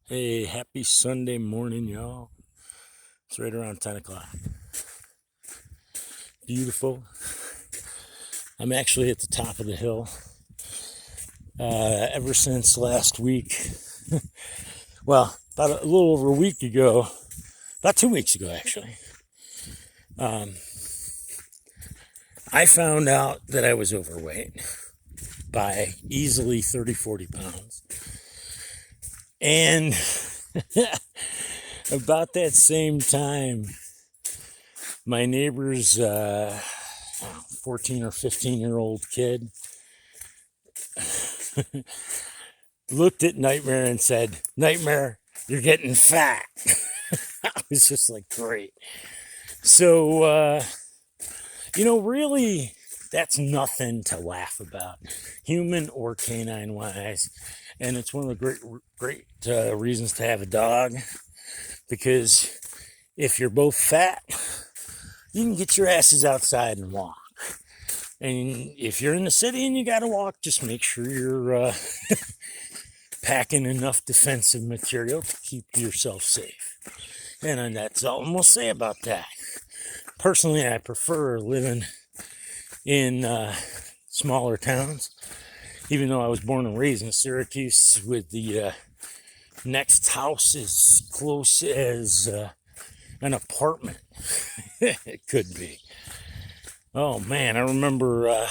Hey, happy Sunday morning, y'all. It's right around 10 o'clock. Beautiful. I'm actually at the top of the hill. Ever since last week, well, about a little over a week ago, about 2 weeks ago, actually, I found out that I was overweight by easily 30, 40 pounds. And about that same time, my neighbor's 14 or 15-year-old kid looked at Nightmare and said, "Nightmare, you're getting fat." I was just like, great. So, really, that's nothing to laugh about, human or canine wise. And it's one of the great reasons to have a dog, because if you're both fat, you can get your asses outside and walk. And if you're in the city and you got to walk, just make sure you're packing enough defensive material to keep yourself safe. And that's all I'm going to say about that. Personally, I prefer living in smaller towns, even though I was born and raised in Syracuse, with the next house as close as an apartment it could be. Oh man, I remember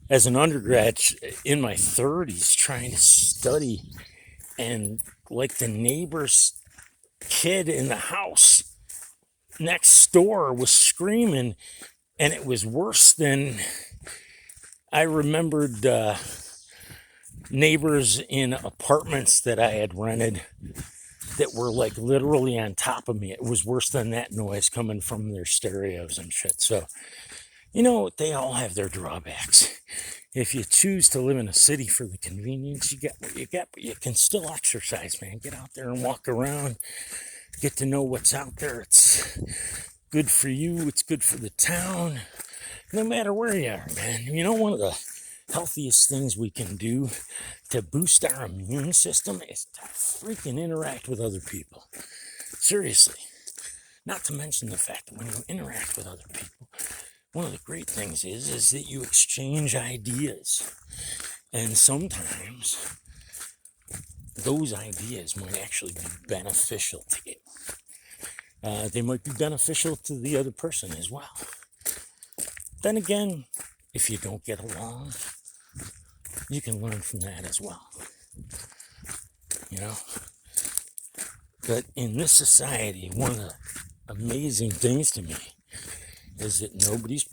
as an undergrad in my 30s trying to study, and like the neighbor's kid in the house next door was screaming, and it was worse than I remembered neighbors in apartments that I had rented that were like literally on top of me. It was worse than that noise coming from their stereos and shit. So, they all have their drawbacks. If you choose to live in a city for the convenience, you get what you get, but you can still exercise, man. Get out there and walk around, get to know what's out there. It's good for you, it's good for the town, no matter where you are, man. One of the healthiest things we can do to boost our immune system is to freaking interact with other people. Seriously. Not to mention the fact that when you interact with other people, one of the great things is that you exchange ideas. And sometimes those ideas might actually be beneficial to you. They might be beneficial to the other person as well. Then again, if you don't get along, you can learn from that as well. But in this society, one of the amazing things to me is that nobody's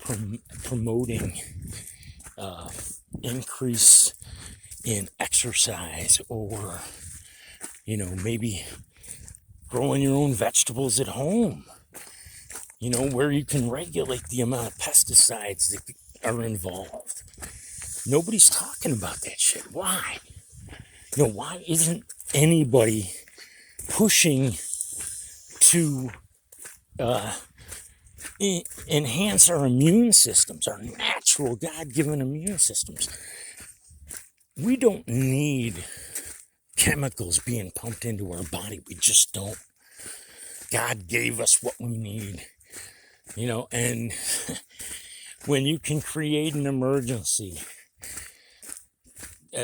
promoting increase in exercise, or maybe growing your own vegetables at home, where you can regulate the amount of pesticides that are involved. Nobody's talking about that shit. Why? Why isn't anybody pushing to enhance our immune systems, our natural God-given immune systems? We don't need chemicals being pumped into our body. We just don't. God gave us what we need, and when you can create an emergency,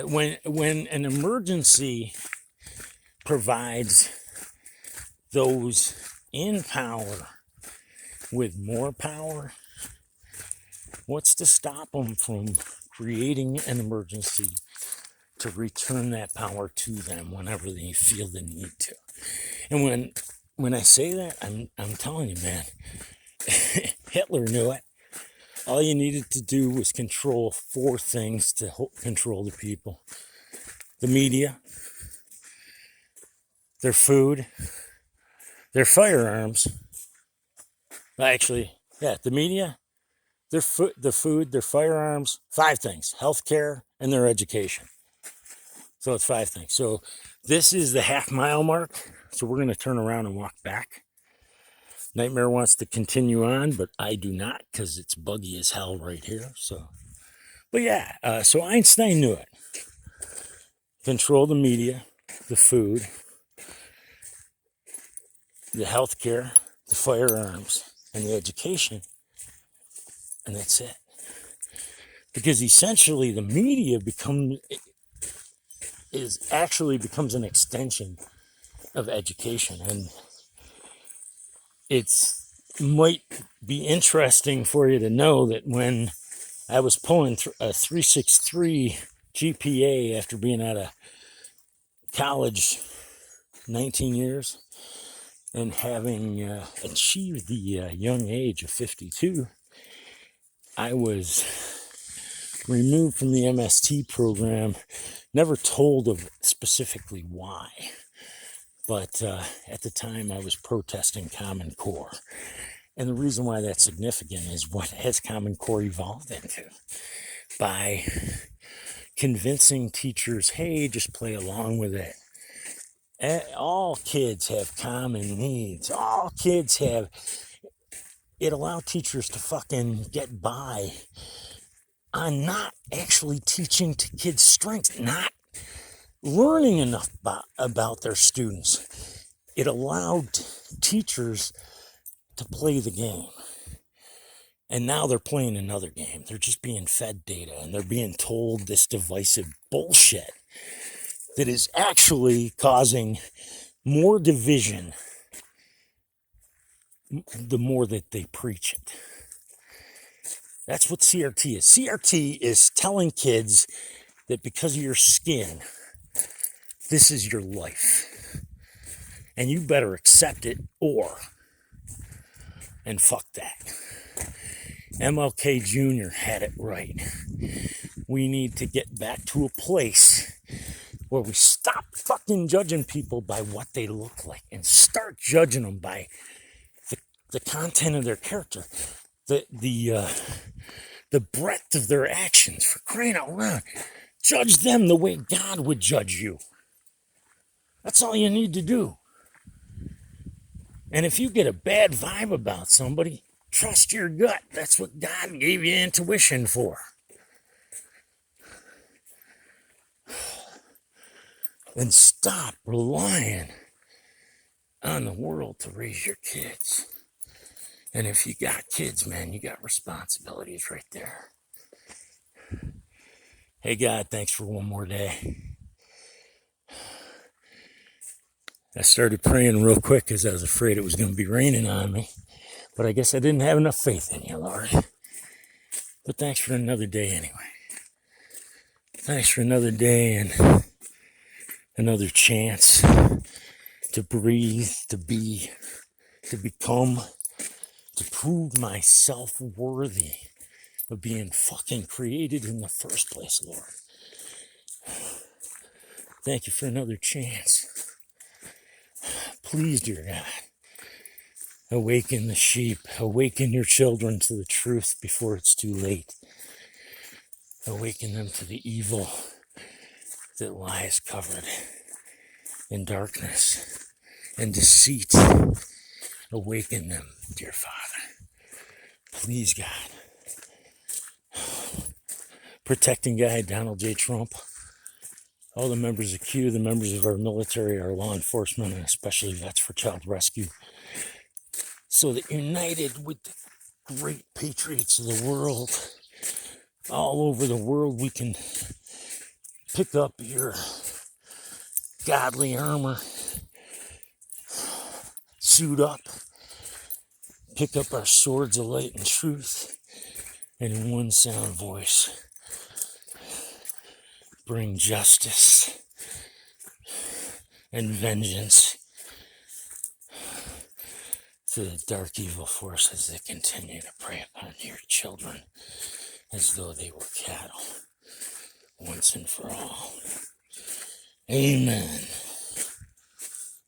when an emergency provides those in power with more power, what's to stop them from creating an emergency to return that power to them whenever they feel the need to? And when I say that, I'm telling you, man, Hitler knew it. All you needed to do was control 4 things to control the people: the media, their food, their firearms. Actually, yeah, the media, the food, their firearms, 5 things: healthcare, and their education. So it's 5 things. So this is the half-mile mark. So we're going to turn around and walk back. Nightmare wants to continue on, but I do not, because it's buggy as hell right here. But yeah, so Einstein knew it. Control the media, the food, the healthcare, the firearms, and the education, and that's it. Because essentially the media becomes an extension of education, and it's might be interesting for you to know that when I was pulling a 3.63 GPA after being out of college 19 years and having achieved the young age of 52, I was removed from the MST program, never told of specifically why. But at the time, I was protesting Common Core. And the reason why that's significant is what has Common Core evolved into. By convincing teachers, hey, just play along with it. All kids have common needs. All kids have... It allowed teachers to fucking get by on not actually teaching to kids' strengths, not learning enough about their students. It allowed teachers to play the game. And now they're playing another game. They're just being fed data, and they're being told this divisive bullshit that is actually causing more division the more that they preach it. That's what CRT is. CRT is telling kids that because of your skin, this is your life. And you better accept it and fuck that. MLK Jr. had it right. We need to get back to a place where we stop fucking judging people by what they look like and start judging them by the content of their character, the breadth of their actions. For crying out loud, judge them the way God would judge you. That's all you need to do. And if you get a bad vibe about somebody, trust your gut. That's what God gave you intuition for. And stop relying on the world to raise your kids. And if you got kids, man, you got responsibilities right there. Hey, God, thanks for one more day. I started praying real quick because I was afraid it was going to be raining on me. But I guess I didn't have enough faith in you, Lord. But thanks for another day anyway. Thanks for another day and another chance to breathe, to be, to become, to prove myself worthy of being fucking created in the first place, Lord. Thank you for another chance. Please, dear God, awaken the sheep, awaken your children to the truth before it's too late. Awaken them to the evil that lies covered in darkness and deceit. Awaken them, dear Father. Please, God. Protecting guy Donald J. Trump, all the members of Q, the members of our military, our law enforcement, and especially Vets for Child Rescue, so that united with the great patriots of the world, all over the world, we can pick up your godly armor, suit up, pick up our swords of light and truth, and in one sound voice, bring justice and vengeance to the dark evil forces that continue to prey upon your children as though they were cattle, once and for all. Amen.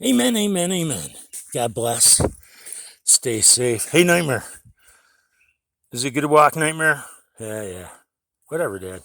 Amen, amen, amen. God bless. Stay safe. Hey, Nightmare. Is it good to walk, Nightmare? Yeah. Whatever, Dad.